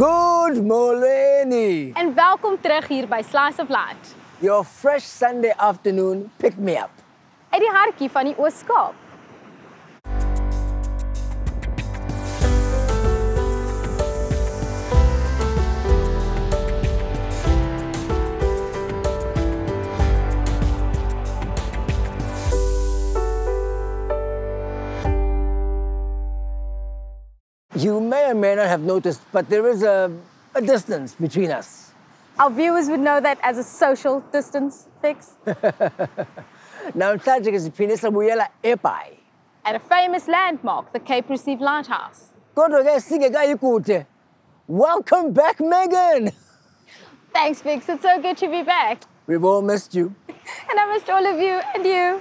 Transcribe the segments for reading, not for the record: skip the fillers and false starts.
Good morning. En welkom terug hier by Slice of Light. Your fresh Sunday afternoon pick-me-up. Uit die hartjie van die Oos-Kaap. You may or may not have noticed, but there is a distance between us. Our viewers would know that as a social distance fix. Now, Tajik is Pinisa Buyela Epai. At a famous landmark, the Cape Recife Lighthouse. Welcome back, Megan. Thanks, Vix. It's so good to be back. We've all missed you. And I missed all of you and you.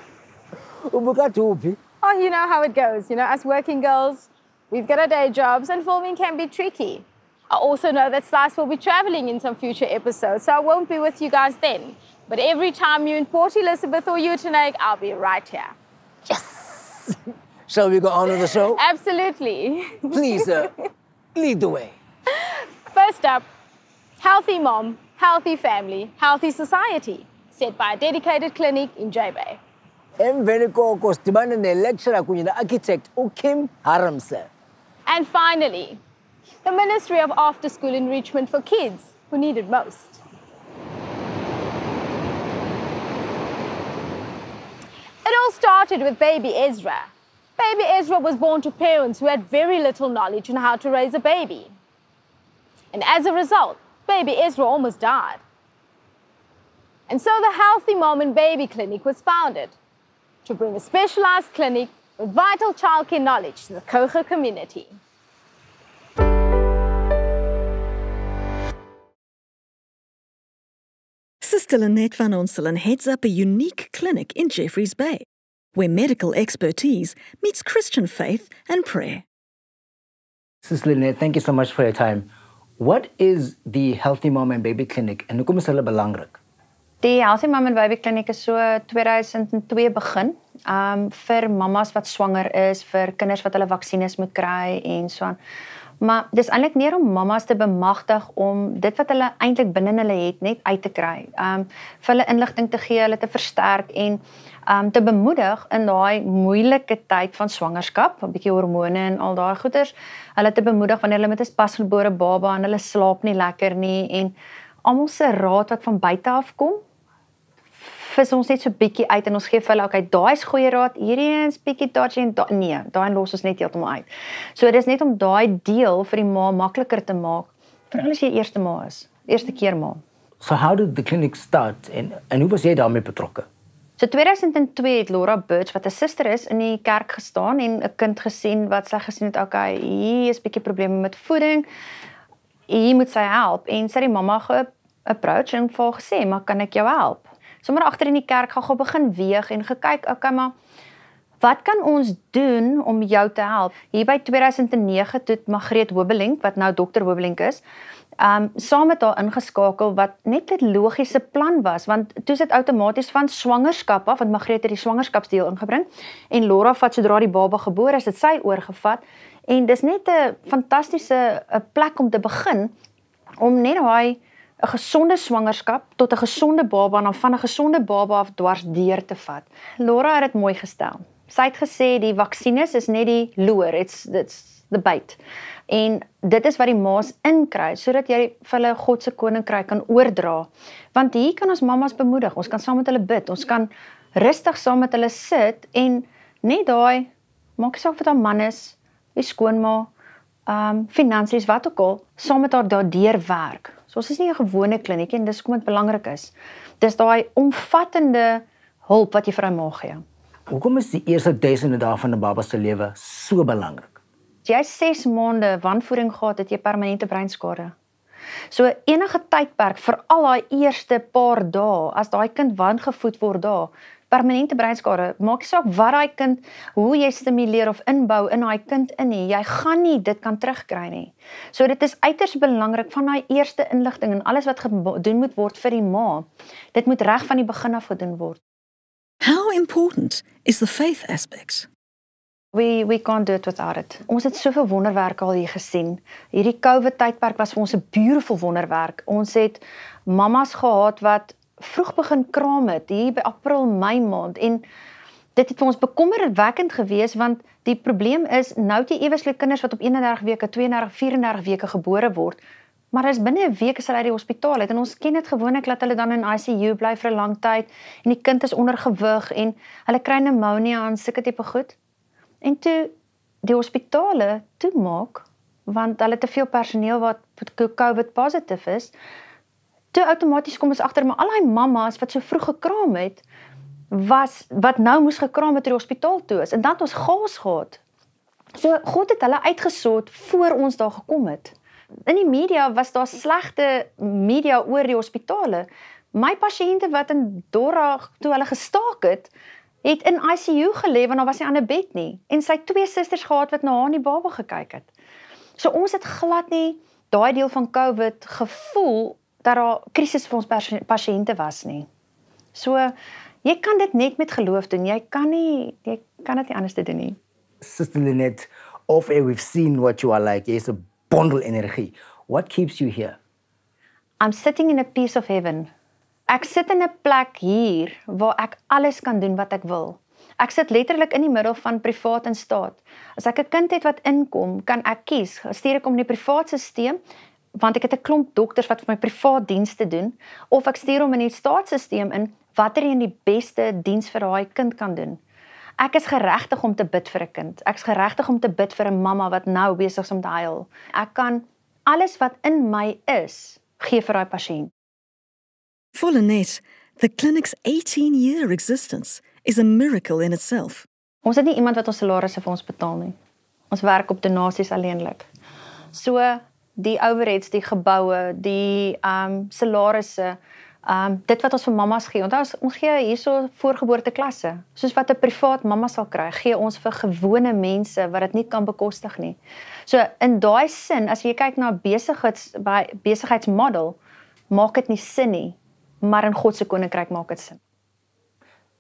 Oh, you know how it goes. You know, us working girls, we've got our day jobs and filming can be tricky. I also know that Slice will be traveling in some future episodes, so I won't be with you guys then. But every time you're in Port Elizabeth or Uitenhage, I'll be right here. Yes! Shall we go on with the show? Absolutely. Please, lead the way. First up, healthy mom, healthy family, healthy society, set by a dedicated clinic in J-Bay. Emveniko kostibana ne lecturer kunye na architect Kim Haramse. And finally, the Ministry of After-School Enrichment for kids who need it most. It all started with baby Ezra. Baby Ezra was born to parents who had very little knowledge on how to raise a baby. And as a result, baby Ezra almost died. And so the Healthy Mom and Baby Clinic was founded to bring a specialized clinic with vital childcare knowledge to the Koger community. Sister Lynette van Onselen heads up a unique clinic in Jeffreys Bay, where medical expertise meets Christian faith and prayer. Sister Lynette, thank you so much for your time. What is the Healthy Mom and Baby Clinic and hoekom is hulle belangrik? Die Healthy Mom and Baby Clinic is so 2002 begin, vir mamas wat swanger is, vir kinders wat hulle vaksines moet kry en so aan. Maar dis eintlik nie om mamas te bemagtig om dit wat hulle eintlik binne hulle het net uit te kry. Vir hulle inligting te gee, hulle te versterk en te bemoedig in daai moeilike tyd van swangerskap, 'n bietjie hormone en al daai goeters. Hulle te bemoedig wanneer hulle met 'n pasgebore baba en hulle slaap nie lekker nie en almal se raad wat van buite af kom, vis ons net so bietjie uit en ons gee vir hulle, okay, daai is goeie raad, hierdie is bietjie dodgy en nee, daai los ons net heeltemal uit. So dis net om daai deel vir die ma makliker te maak, veral as jy eerste ma is, eerste keer ma. So how did the clinic start en hoe was jy daarmee betrokke? So 2002 het Laura Birch, wat 'n suster is, in die kerk gestaan en 'n kind gesien wat sy gesien het, okay, hier is bietjie probleme met voeding, hier moet sy help en sy het die mamma ge-approach en vir haar gesê, maar kan ek jou help? Sommer agter in die kerk gaan begin weeg en gekyk, okay, maar wat kan ons doen om jou te help? Hier by 2009 toe Margreet Hobelink, wat nou Dr. Hobelink is, saam met haar ingeskakel wat net 'n logiese plan was, want toe is dit outomaties van swangerskap af, want Margreet het die swangerskapsdeel ingebring en Laura vat sodra die baba gebore is, dit sy oorgevat en dis net 'n fantastiese plek om te begin om net daai 'n gesonde swangerskap tot 'n gesonde baba en dan van 'n gesonde baba af dwars deur te vat. Laura het dit mooi gestel. Sy het gesê die vaksines is net die loer, it's the bait. En dit is wat die ma's inkry sodat jy vir hulle God se koninkryk kan oordra. Want hier kan ons mamas bemoedig, ons kan saam met hulle bid, ons kan rustig saam met hulle sit en net daai maak nie saak wat haar man is, die skoonma, finansies, wat ook al, saam met haar daardeur werk. So ons is nie 'n gewone kliniek en dis kom dit belangrik is. Dis daai omvattende hulp wat jy vir 'n ma gee. Hoekom is die eerste duisende dae van 'n baba se lewe so belangrik? As jy 6 maande wanvoeding gehad het, jy permanente breinskade. So enige tydperk vir al daai eerste paar dae, as daai kind wangevoed word daar, permanente breinskade, maak nie saak wat daai kind, hoe jy stimuleer of inbou in daai kind in nie, jy gaan nie dit kan terugkry nie. So dit is uiters belangrik van daai eerste inligting en alles wat gedoen moet word vir die ma. Dit moet reg van die begin af gedoen word. How important is the faith aspect? We can't do it without it. Ons het soveel wonderwerke al hier gesien. Hierdie COVID tydperk was vir ons 'n beautiful wonderwerk. Ons het mamas gehad wat vroeg begin kraam het hier by April, Mei maand en dit het vir ons bekommerwekkend gewees want die probleem is nou het jy eweslik kinders wat op 31 weke, 32, 34 weke gebore word. Maar as binne 'n week is hulle uit die hospitaal uit en ons ken dit gewoonlik dat hulle dan in ICU bly vir 'n lang tyd en die kind is onder gewig en hulle kry pneumonia en sulke tipe goed. En toe die hospitale toemaak want hulle te veel personeel wat COVID positief is, toe outomaties kom ons agter maar al die mammas wat so vroeg gekraam het wat nou moes gekraam het by die hospitaal toe is en dan het ons chaos gehad. So God het hulle uitgesort voor ons daar gekom het. In die media was daar slegte media oor die hospitale. My pasiënte wat in Dora toe hulle gestaak het in ICU gelê want daar was nie aan 'n bed nie en sy 2 susters gehad wat na haar en die baba gekyk het. So ons het glad nie daai deel van COVID gevoel dat daar krisis vir ons pasiënte was nie. So jy kan dit net met geloof doen. Jy kan dit nie anders doen nie. Sister Lynette, off air we've seen what you are like. Jy's 'n bondel energie. What keeps you here? I'm sitting in a piece of heaven. Ek sit in 'n plek hier waar ek alles kan doen wat ek wil. Ek sit letterlik in die middel van privaat en staat. As ek 'n kind het wat inkom, kan ek kies. Stuur ek hom in die privaat stelsel, want ek het 'n klomp dokters wat vir my privaat dienste doen, of ek stuur hom in die staatsstelsel in watter een die beste diens vir daai kind kan doen. Ek is geregtig om te bid vir 'n kind. Ek is geregtig om te bid vir 'n mamma wat nou besig is om te huil. Ek kan alles wat in my is, gee vir daai pasiënt. For Lynette, the clinic's 18-year existence is a miracle in itself. Ons het nie iemand wat ons salarisse vir ons betaal nie. Ons werk op donasies alleenlik. So die overheads, die geboue, die salarisse, dit wat ons vir mammas gee. Onthou ons gee hierso voorgeboorteklasse. Soos wat 'n privaat mamma sal kry, gee ons vir gewone mense wat dit nie kan bekostig nie. So in daai sin, as jy kyk na besigheidsmodel, maak dit nie sin nie, maar in God se koninkryk maak dit sin.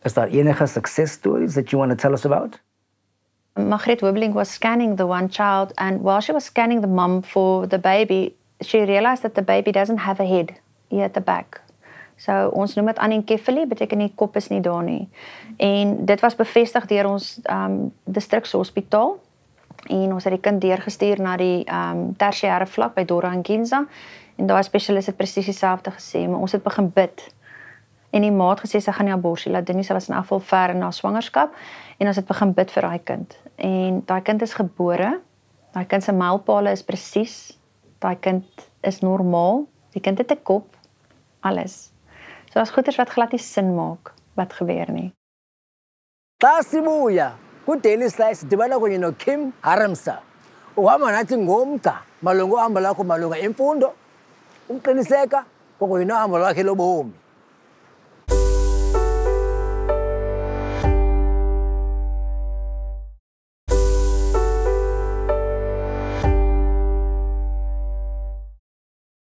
Is daar enige success stories that you want to tell us about? Margaret Wibbling was scanning the one child, and while she was scanning the mom for the baby, she realized that the baby doesn't have a head here at the back. So ons noem dit anencephaly, beteken die kop is nie daar nie. En dit was bevestig deur ons distrikshospitaal en ons het die kind deurgestuur na die tersiêre vlak by Dora en Ginza en daai spesialis het presies dieselfde gesê, maar ons het begin bid. En die ma het gesê sy gaan nie abortus laat doen nie, sy was in afval ver na swangerskap en ons het begin bid vir daai kind. En daai kind is gebore. Daai kind se mylpale is presies. Daai kind is normaal. Die kind het 'n kop. Alles. So as goeders wat glad nie sin maak wat gebeur nie. Xa sibuya ku-Daily Slice sidibana kunye noKim Haramsa. Uhamba nathi ngomgca malunga uhambo lakho malunga emfundo, ukuqiniseka kunye nohambo lwakhe lobomi.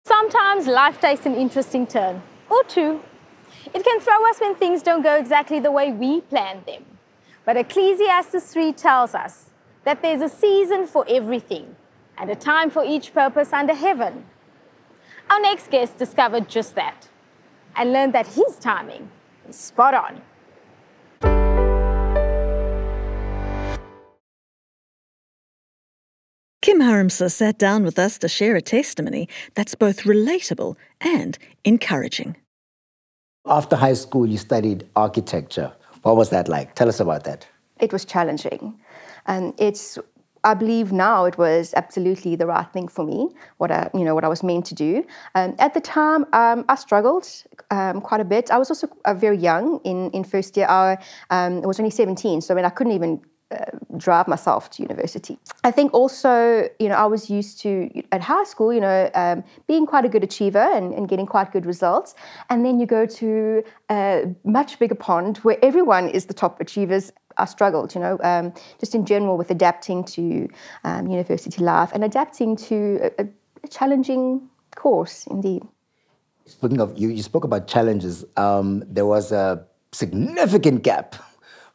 Sometimes life takes an interesting turn, or two. It can throw us when things don't go exactly the way we planned them. But Ecclesiastes 3 tells us that there's a season for everything and a time for each purpose under heaven. Our next guest discovered just that and learned that his timing is spot on. Kim Haramsa sat down with us to share a testimony that's both relatable and encouraging. After high school, you studied architecture. What was that like? Tell us about that. It was challenging. I believe now it was absolutely the right thing for me, what I was meant to do. At the time, I struggled quite a bit. I was also very young in first year. I was only 17, so I couldn't even drive myself to university. I think also, I was used to, at high school, being quite a good achiever and getting quite good results. And then you go to a much bigger pond where everyone is the top achievers. I struggled, just in general with adapting to university life and adapting to a challenging course, indeed. Speaking of, you spoke about challenges. There was a significant gap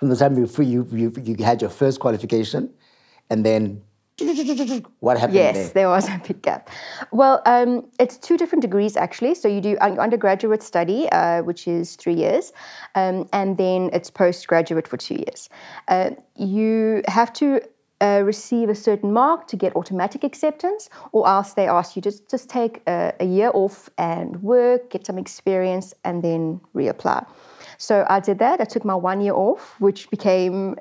from the time you had your first qualification, and then what happened there? Yes, there was a big gap. Well, it's 2 different degrees actually. So you do an undergraduate study, which is 3 years, and then it's postgraduate for 2 years. You have to receive a certain mark to get automatic acceptance, or else they ask you to just take a year off and work, get some experience, and then reapply. So I did that. I took my 1 year off, which became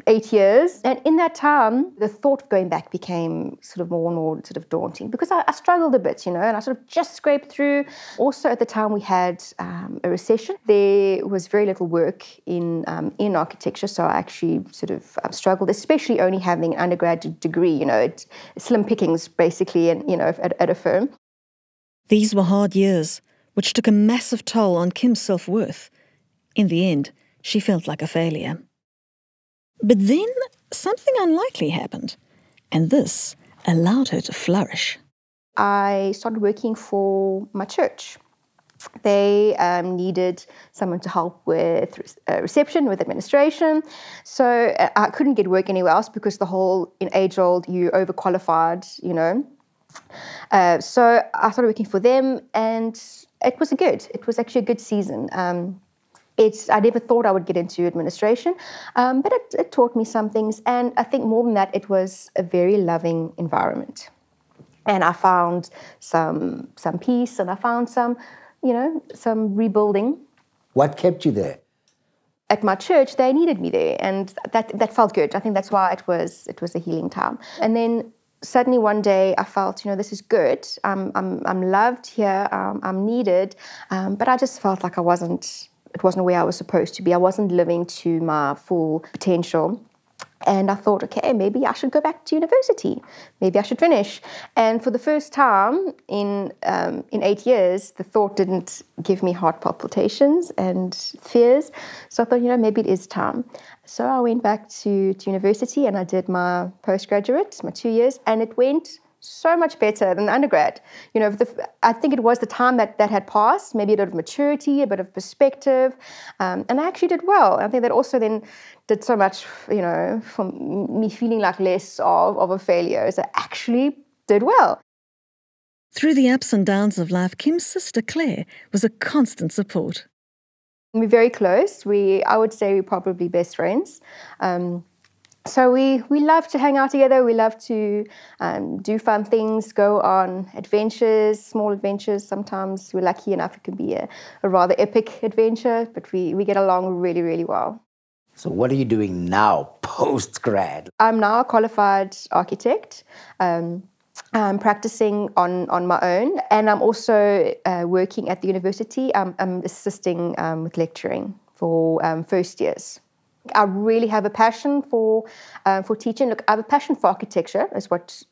8 years. And in that time, the thought of going back became sort of more and more sort of daunting, because I struggled a bit, and I sort of just scraped through. Also, at the time, we had a recession. There was very little work in architecture, so I actually sort of struggled, especially only having an undergraduate degree. It's slim pickings, basically, and at a firm. These were hard years, which took a massive toll on Kim's self-worth. In the end, she felt like a failure. But then something unlikely happened, and this allowed her to flourish. I started working for my church. They needed someone to help with reception, with administration. So I couldn't get work anywhere else, because the whole, in age-old, you overqualified, So I started working for them, and it was actually a good season. I never thought I would get into administration, but it taught me some things. And I think more than that, it was a very loving environment. And I found some peace, and I found some rebuilding. What kept you there? At my church, they needed me there, and that felt good. I think that's why it was a healing time. And then suddenly one day I felt, this is good. I'm loved here. I'm needed, but I just felt like it wasn't where I was supposed to be. I wasn't living to my full potential. And I thought, okay, maybe I should go back to university. Maybe I should finish. And for the first time in 8 years, the thought didn't give me heart palpitations and fears. So I thought, maybe it is time. So I went back to university, and I did my postgraduate, my 2 years, and it went so much better than the undergrad. I think it was the time that had passed, maybe a bit of maturity, a bit of perspective, and I actually did well. I think that also then did so much, for me feeling like less of a failure, as I actually did well. Through the ups and downs of life, Kim's sister Claire was a constant support. We're very close. I would say we're probably best friends. So we love to hang out together. We love to do fun things, go on adventures, small adventures. Sometimes we're lucky enough it can be a rather epic adventure, but we get along really, really well. So what are you doing now, post-grad? I'm now a qualified architect. I'm practicing on my own, and I'm also working at the university. I'm assisting with lecturing for first years. I really have a passion for teaching. Look, I have a passion for architecture, is what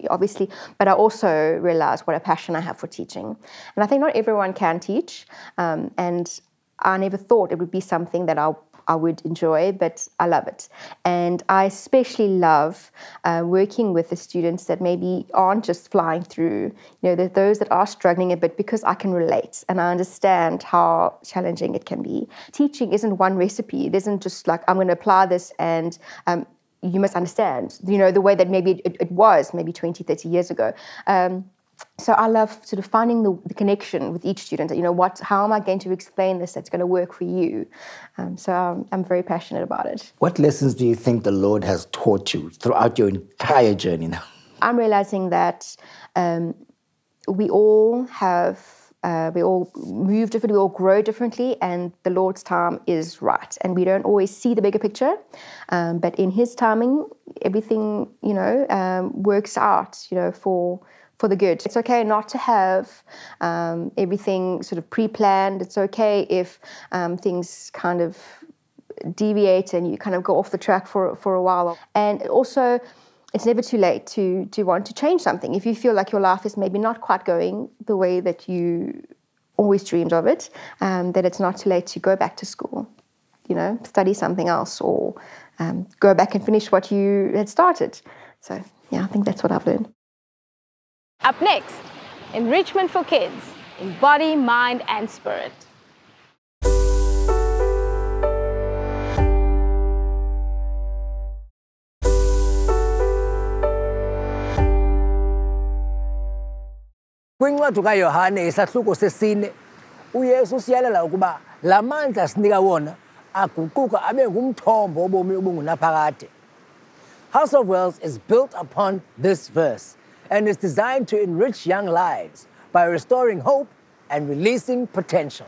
obviously, but I also realize what a passion I have for teaching. And I think not everyone can teach, and I never thought it would be something that I would enjoy, but I love it. And I especially love working with the students that maybe aren't just flying through, those that are struggling a bit, because I can relate and I understand how challenging it can be. Teaching isn't one recipe. It isn't just like, I'm going to apply this and you must understand, the way that maybe it was maybe 20, 30 years ago. So I love sort of finding the connection with each student. How am I going to explain this that's going to work for you? So I'm very passionate about it. What lessons do you think the Lord has taught you throughout your entire journey now? I'm realizing that we all move differently, we all grow differently, and the Lord's time is right. And we don't always see the bigger picture, but in His timing, everything, works out, for the good. It's okay not to have everything sort of pre-planned. It's okay if things kind of deviate and you kind of go off the track for a while. And also, it's never too late to want to change something. If you feel like your life is maybe not quite going the way that you always dreamed of it, that it's not too late to go back to school, study something else, or go back and finish what you had started. So, yeah, I think that's what I've learned. Up next, enrichment for kids in body, mind, and spirit. Kwincwadi kaYohane isahluko sesine, uYesu usiyalela ukuba la mandla asinika wona aguquka abe ngumthombo wobomi obungunaphakade. House of Wells is built upon this verse and is designed to enrich young lives by restoring hope and releasing potential.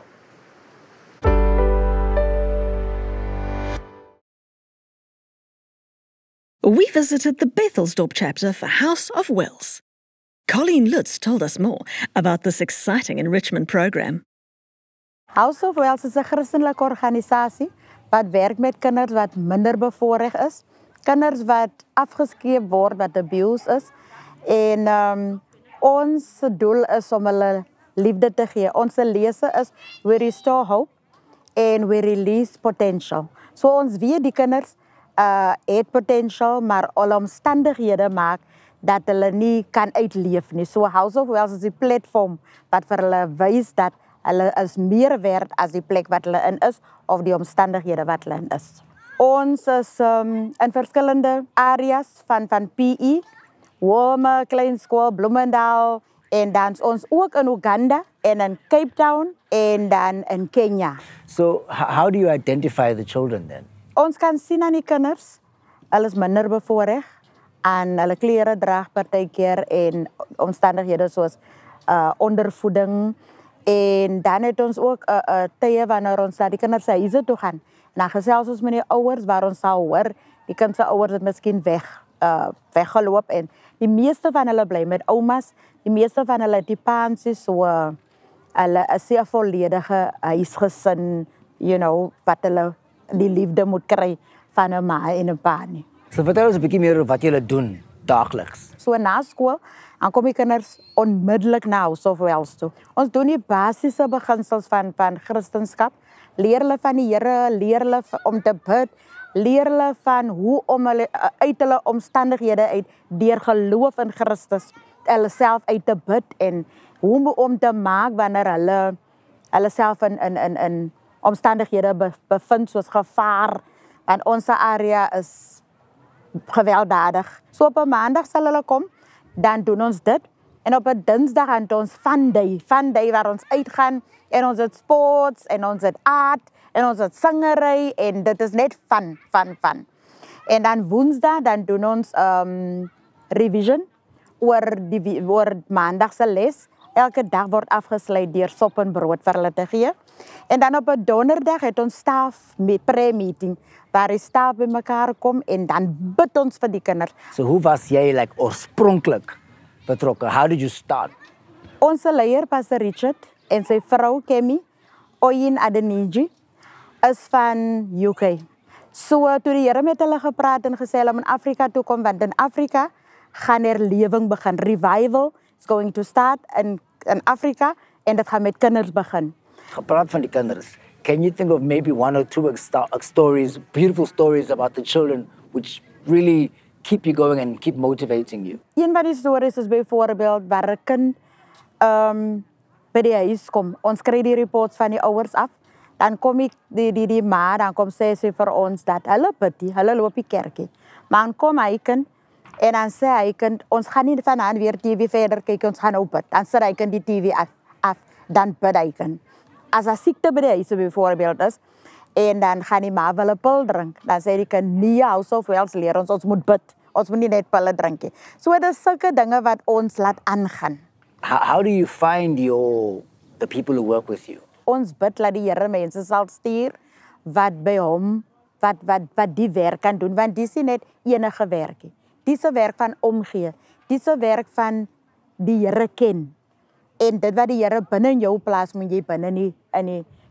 We visited the Bethelsdorp chapter for House of Wells. Colleen Lutz told us more about this exciting enrichment program. House of Wells is 'n Christelike organisasie wat werk met kinders wat minder bevoorreg is, kinders wat afgeskeep word, wat abused is. En ons doel is om hulle liefde te gee. Ons lese is we restore hope and we release potential. So ons weet die kinders het potential, maar alle omstandighede maak dat hulle nie kan uitleef nie. So House of Wells is die platform wat vir hulle wys dat hulle is meer werd as die plek wat hulle in is of die omstandighede wat hulle in is. Ons is in verskillende areas van PE, Wome, Kleinskool, Bloemendaal, en dan ons ook in Uganda en in Cape Town en dan in Kenya. So how do you identify the children then? Ons kan sien aan die kinders, hulle is minder bevoorreg en hulle klere draag partykeer en omstandighede soos ondervoeding. En dan het ons ook tye wanneer ons na die kinders se huise toe gaan. Dan gesels ons met die ouers waar ons sal hoor, die kind se ouers het miskien weggeloop en die meeste van hulle bly met oumas, die meeste van hulle het die paansies, so hulle is 'n volledige huisgesin, wat hulle die liefde moet kry van 'n ma en 'n pa nie. So vertel ons 'n bietjie meer oor wat julle doen daagliks. So na skool, dan kom die kinders onmiddellik na House of Wells toe. Ons doen die basiese beginsels van Christendom, leer hulle van die Here, leer hulle om te bid, leer hulle van hoe om hulle uit hulle omstandighede uit deur geloof in Christus hulle self uit te bid en hoe om te maak wanneer hulle self in omstandighede bevind soos gevaar, want ons area is gewelddadig. So op 'n maandag sal hulle kom, dan doen ons dit en op 'n dinsdag het ons fun day waar ons uitgaan en ons het sports en ons het art en ons het sangery en dit is net fun. En dan woensdag dan doen ons revision oor maandag se les. Elke dag word afgesluit deur sop en brood vir hulle te gee. En dan op 'n donderdag het ons staf pre-meeting waar die staf bymekaar kom en dan bid ons vir die kinders. So hoe was jy oorspronklik betrokke? How did you start? Ons leier Pastor Richard en sy vrou Kemi Oyin Adeniji is van UK. So toe die Here met hulle gepraat en gesê hulle moet in Afrika toe kom, want in Afrika gaan herlewing begin. Revival is going to start in Afrika en dit gaan met kinders begin. Gepraat van die kinders, can you think of maybe one or two stories, beautiful stories about the children which really keep you going and keep motivating you? Een van die stories is byvoorbeeld waar 'n kind by die huis kom. Ons kry die reports van die ouers af. Dan kom die ma, dan kom sy vir ons dat hulle bid, hulle loop die kerkie. Maar dan kom hy kind en dan sê hy kind, ons gaan nie vanaan weer TV verder kyk, ons gaan nou bid. Dan sit hy kind die TV af, dan bid hy kind. As 'n siekte by die huise byvoorbeeld is, en dan gaan die ma wel 'n pil drink, dan sê die kind, nee, House of Wells leer ons moet bid. Ons moet nie net pille drink nie. So dit is sulke dinge wat ons laat aangaan. How do you find the people who work with you? Ons bid dat die Here mense sal stuur wat by hom wat die werk kan doen, want dis nie net enige werk nie. Dis 'n werk van omgee. Dis 'n werk van die Here ken. En dit wat die Here binne in jou plaas, moet jy binne nie.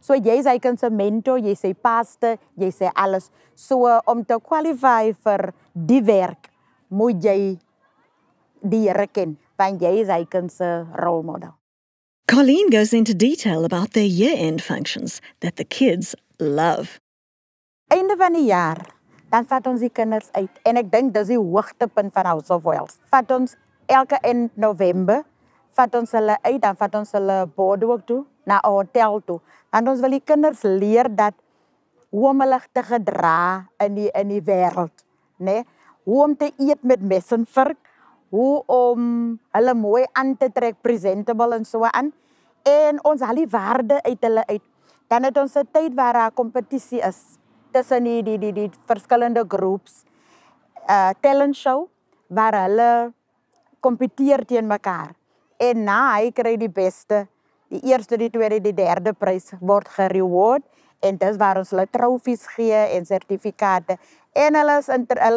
So jy is hy kind se mentor, jy sê pastor, jy sê alles. So om te qualify vir die werk, moet jy die Here ken, want jy is hy kind se rolmodel. Colleen goes into detail about their year-end functions that the kids love. Einde van die jaar, dan vat ons die kinders uit. En ek dink dis die hoogtepunt van House of Wells. Vat ons elke in November, vat ons hulle uit, dan vat ons hulle boardwalk toe, na 'n hotel toe. Want ons wil die kinders leer dat hoe om hulle te gedra in die wêreld, né? Hoe om te eet met mes en vork, hoe om hulle mooi aan te trek, presentable en so aan. En ons haal die waarde uit hulle uit. Dan het ons 'n tyd waar daar kompetisie is tussen die verskillende groeps. Talent show waar hulle kompeteer teen mekaar. En na hy kry die beste, die eerste, die tweede, die derde prys word gereward. En dis waar ons hulle trofees gee en sertifikate. En hulle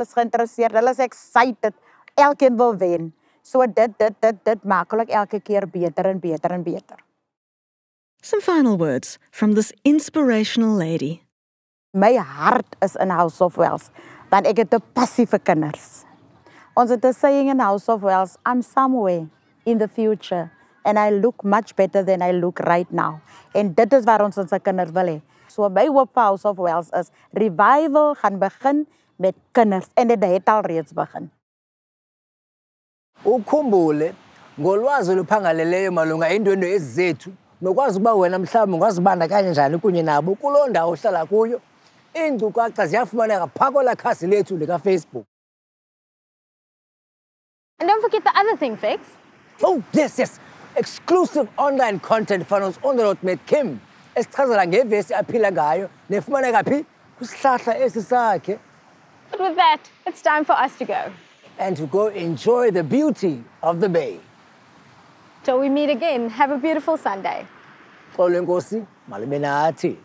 is geïnteresseerd, hulle is excited. Elkeen wil wen. So dit maak ook elke keer beter en beter en beter. Some final words from this inspirational lady. My hart is in House of Wells, want ek het 'n passie vir kinders. Ons het 'n saying in House of Wells, I'm somewhere in the future and I look much better than I look right now. En dit is waar ons kinders wil hê. So my hoop vir House of Wells is revival gaan begin met kinders en dit het al reeds begin. Ukhumbule ngolwazi oluphangaleleyo malunga endwendwe ezizethu nokwazi ukuba wena mhlawumbe ungazibandakanya njani kunye nabo kuloo ndawo ohlala kuyo. Iinkcukacha ziyafumaneka phaa kwelaa khasi lethu likaFacebook. And don't forget the other thing, Fix. Oh, yes. Exclusive online content van ons onderhoud met Kim. Esichazela ngevesi aphila ngayo nefumaneka phi kwisihlahla esi sakhe. But with that, it's time for us to go. And to go enjoy the beauty of the bay. Till we meet again, have a beautiful Sunday. Xolo Nkosi, malube nathi.